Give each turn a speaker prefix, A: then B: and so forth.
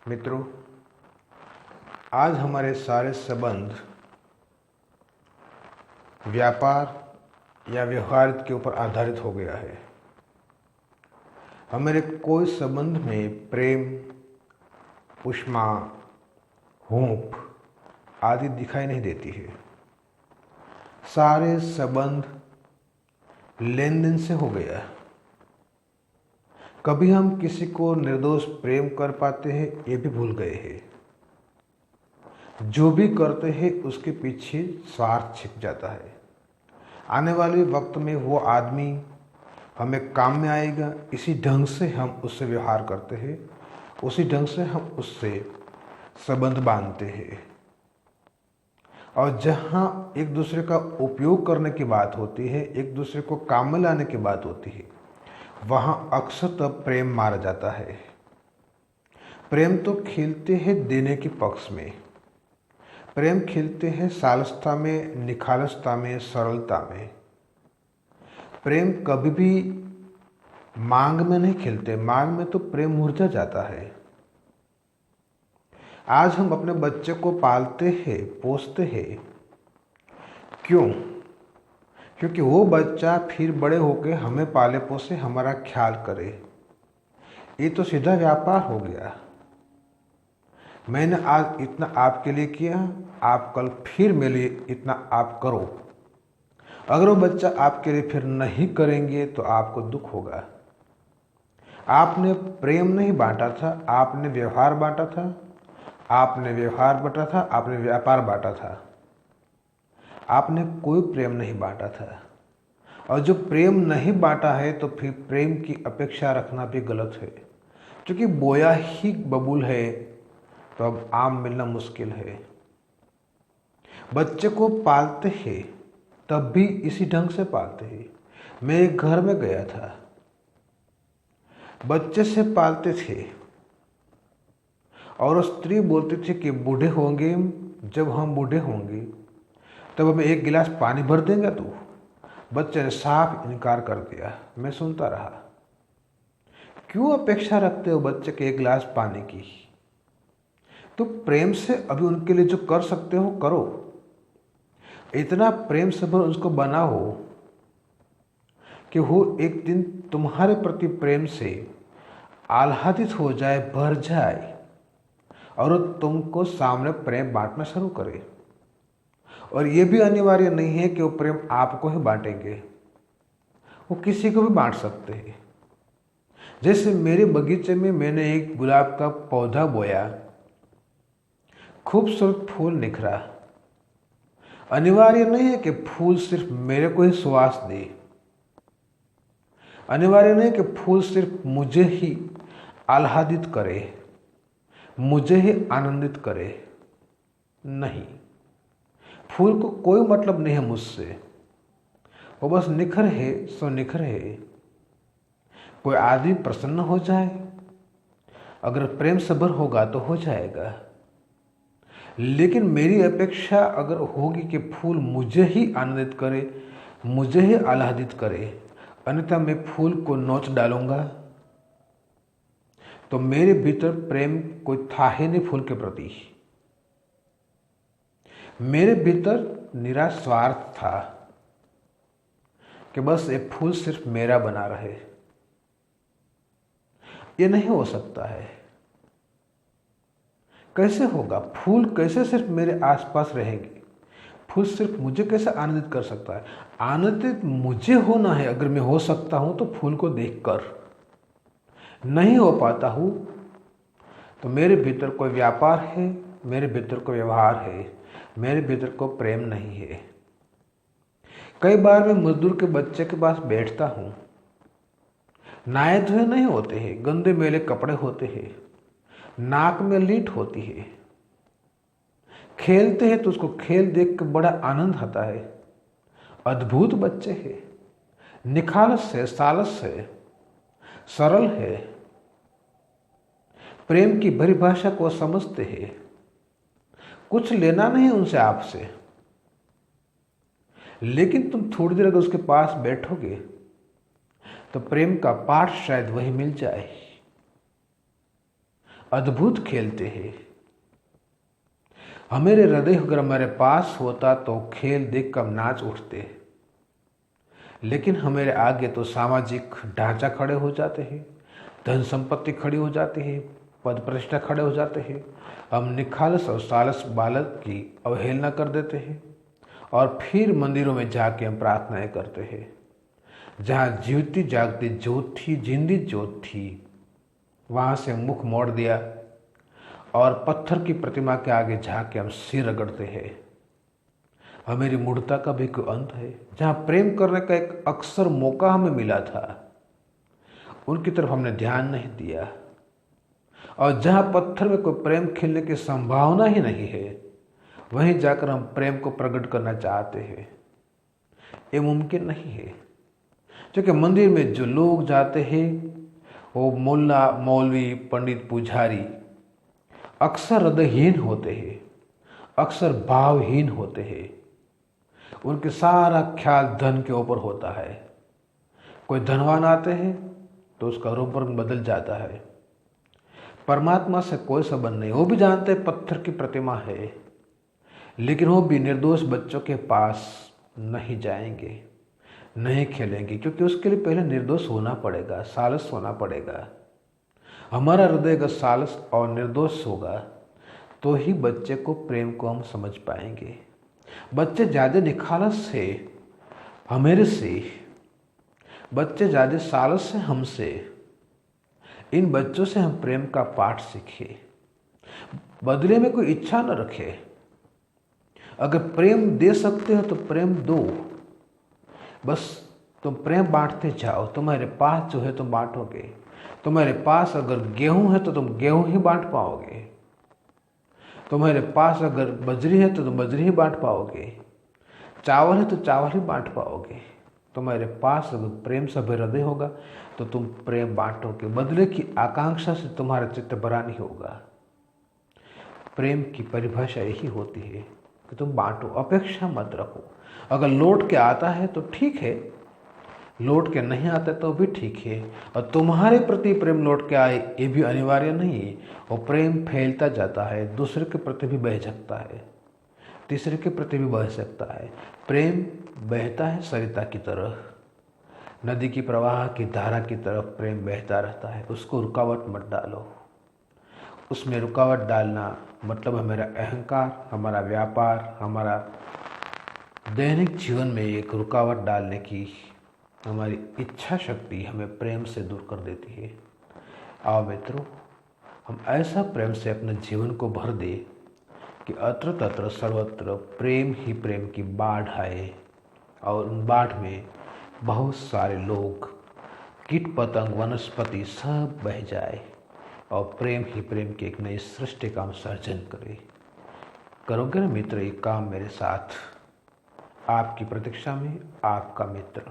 A: मित्रों, आज हमारे सारे संबंध व्यापार या व्यवहार के ऊपर आधारित हो गया है। हमारे कोई संबंध में प्रेम, ऊष्मा, हूंफ आदि दिखाई नहीं देती है। सारे संबंध लेन देन से हो गया। कभी हम किसी को निर्दोष प्रेम कर पाते हैं ये भी भूल गए हैं। जो भी करते हैं उसके पीछे स्वार्थ छिप जाता है। आने वाले वक्त में वो आदमी हमें काम में आएगा, इसी ढंग से हम उससे व्यवहार करते हैं, उसी ढंग से हम उससे संबंध बांधते हैं। और जहाँ एक दूसरे का उपयोग करने की बात होती है, एक दूसरे को काम में लाने की बात होती है, वहाँ अक्सर तब प्रेम मारा जाता है। प्रेम तो खिलते हैं देने के पक्ष में। प्रेम खिलते हैं सालसता में, निखालसता में, सरलता में। प्रेम कभी भी मांग में नहीं खिलते। मांग में तो प्रेम मुरझा जाता है। आज हम अपने बच्चे को पालते हैं, पोसते हैं। क्यों? क्योंकि वो बच्चा फिर बड़े होकर हमें पाले पोसे, हमारा ख्याल करे। ये तो सीधा व्यापार हो गया। मैंने आज इतना आपके लिए किया, आप कल फिर मेरे लिए इतना आप करो। अगर वो बच्चा आपके लिए फिर नहीं करेंगे तो आपको दुख होगा। आपने प्रेम नहीं बांटा था, आपने व्यवहार बांटा था। आपने व्यवहार बांटा था, आपने व्यापार बांटा था। आपने कोई प्रेम नहीं बांटा था। और जो प्रेम नहीं बांटा है तो फिर प्रेम की अपेक्षा रखना भी गलत है। क्योंकि बोया ही बबूल है तो अब आम मिलना मुश्किल है। बच्चे को पालते हैं तब भी इसी ढंग से पालते हैं। मैं एक घर में गया था, बच्चे से पालते थे और स्त्री बोलती थी कि बूढ़े होंगे, जब हम बूढ़े होंगे तब हमें एक गिलास पानी भर देंगे तू। बच्चे ने साफ इनकार कर दिया। मैं सुनता रहा। क्यों अपेक्षा रखते हो बच्चे के एक गिलास पानी की? तो प्रेम से अभी उनके लिए जो कर सकते हो करो। इतना प्रेम से भर उसको बनाओ कि वो एक दिन तुम्हारे प्रति प्रेम से आह्लादित हो जाए, भर जाए और वो तुमको सामने प्रेम बांटना शुरू करे। और ये भी अनिवार्य नहीं है कि वो प्रेम आपको ही बांटेंगे, वो किसी को भी बांट सकते हैं। जैसे मेरे बगीचे में मैंने एक गुलाब का पौधा बोया, खूबसूरत फूल निखरा। अनिवार्य नहीं है कि फूल सिर्फ मेरे को ही सुवास दे। अनिवार्य नहीं कि फूल सिर्फ मुझे ही आह्लादित करे, मुझे ही आनंदित करे। नहीं, फूल को कोई मतलब नहीं है मुझसे। वो बस निखर है सो निखर है। कोई आदमी प्रसन्न हो जाए, अगर प्रेम से भर होगा तो हो जाएगा। लेकिन मेरी अपेक्षा अगर होगी कि फूल मुझे ही आनंदित करे, मुझे ही आह्लादित करे, अन्यथा मैं फूल को नोच डालूंगा, तो मेरे भीतर प्रेम कोई था ही नहीं फूल के प्रति। मेरे भीतर निरा स्वार्थ था कि बस ये फूल सिर्फ मेरा बना रहे। ये नहीं हो सकता है। कैसे होगा? फूल कैसे सिर्फ मेरे आसपास रहेंगे? फूल सिर्फ मुझे कैसे आनंदित कर सकता है? आनंदित मुझे होना है। अगर मैं हो सकता हूं तो फूल को देखकर, नहीं हो पाता हूं तो मेरे भीतर कोई व्यापार है, मेरे भीतर कोई व्यवहार है, मेरे भीतर कोई प्रेम नहीं है। कई बार मैं मजदूर के बच्चे के पास बैठता हूं, नहाए धोए नहीं होते हैं, गंदे मैले कपड़े होते हैं, नाक में लीट होती है। खेलते हैं तो उसको खेल देख कर बड़ा आनंद आता है। अद्भुत बच्चे हैं, निखालस है, सालस है, सरल है, प्रेम की परिभाषा को समझते हैं। कुछ लेना नहीं उनसे, आपसे। लेकिन तुम थोड़ी देर अगर उसके पास बैठोगे तो प्रेम का पाठ शायद वही मिल जाए। अद्भुत खेलते हैं। हमारे हृदय अगर हमारे पास होता तो खेल देख कर नाच उठते, लेकिन हमारे आगे तो सामाजिक ढांचा खड़े हो जाते हैं, धन संपत्ति खड़ी हो जाती है, पद प्रतिष्ठा खड़े हो जाते हैं। हम निखालस और सालस बालक की अवहेलना कर देते हैं और फिर मंदिरों में जाके हम प्रार्थनाएं करते हैं। जहाँ जीवती जागती ज्योत थी, जिंदी ज्योत थी, वहाँ से मुख मोड़ दिया और पत्थर की प्रतिमा के आगे जाके हम सिर रगड़ते हैं। हमारी मूढ़ता का भी कोई अंत है। जहाँ प्रेम करने का एक अक्सर मौका हमें मिला था, उनकी तरफ हमने ध्यान नहीं दिया। और जहाँ पत्थर में कोई प्रेम खिलने की संभावना ही नहीं है, वहीं जाकर हम प्रेम को प्रकट करना चाहते हैं। ये मुमकिन नहीं है, क्योंकि मंदिर में जो लोग जाते हैं वो मुल्ला, मौलवी, पंडित, पुजारी अक्सर हृदयहीन होते हैं, अक्सर भावहीन होते हैं। उनके सारा ख्याल धन के ऊपर होता है। कोई धनवान आते हैं तो उसका रूप रंग बदल जाता है। परमात्मा से कोई संबंध नहीं। वो भी जानते हैं पत्थर की प्रतिमा है, लेकिन वो भी निर्दोष बच्चों के पास नहीं जाएंगे, नहीं खेलेंगे, क्योंकि उसके लिए पहले निर्दोष होना पड़ेगा, सालस होना पड़ेगा। हमारा हृदय अगर सालस और निर्दोष होगा तो ही बच्चे को प्रेम को हम समझ पाएंगे। बच्चे ज़्यादा निखालस से हमारे से, बच्चे ज़्यादा सालस से हमसे। इन बच्चों से हम प्रेम का पाठ सीखे, बदले में कोई इच्छा न रखे। अगर प्रेम दे सकते हो तो प्रेम दो, बस तुम प्रेम बांटते जाओ। तुम्हारे पास जो है तुम बांटोगे। तुम्हारे पास अगर गेहूं है तो तुम गेहूं ही बांट पाओगे। तुम्हारे पास अगर बजरी है तो तुम बजरी ही बांट पाओगे। चावल है तो चावल ही बांट पाओगे। तुम्हारे पास अगर प्रेम से हृदय होगा तो तुम प्रेम बांटोगे। बदले की आकांक्षा से तुम्हारा चित्त भरा नहीं होगा। प्रेम की परिभाषा यही होती है कि तुम बांटो, अपेक्षा मत रखो। अगर लौट के आता है तो ठीक है, लौट के नहीं आता तो भी ठीक है। और तुम्हारे प्रति प्रेम लौट के आए ये भी अनिवार्य नहीं है। और प्रेम फैलता जाता है, दूसरे के प्रति भी बह सकता है, तीसरे के प्रति भी बह सकता है। प्रेम बहता है सरिता की तरह, नदी की प्रवाह की धारा की तरफ प्रेम बहता रहता है। उसको रुकावट मत डालो। उसमें रुकावट डालना मतलब हमारा अहंकार, हमारा व्यापार, हमारा दैनिक जीवन में एक रुकावट डालने की हमारी इच्छा शक्ति हमें प्रेम से दूर कर देती है। आओ मित्रों, हम ऐसा प्रेम से अपने जीवन को भर दे कि अत्र तत्र सर्वत्र प्रेम ही प्रेम की बाढ़ आए और उन बाढ़ में बहुत सारे लोग, कीट पतंग, वनस्पति सब बह जाए और प्रेम ही प्रेम की एक नई सृष्टि का सर्जन करे। करोगे ना मित्र ये काम मेरे साथ? आपकी प्रतीक्षा में आपका मित्र।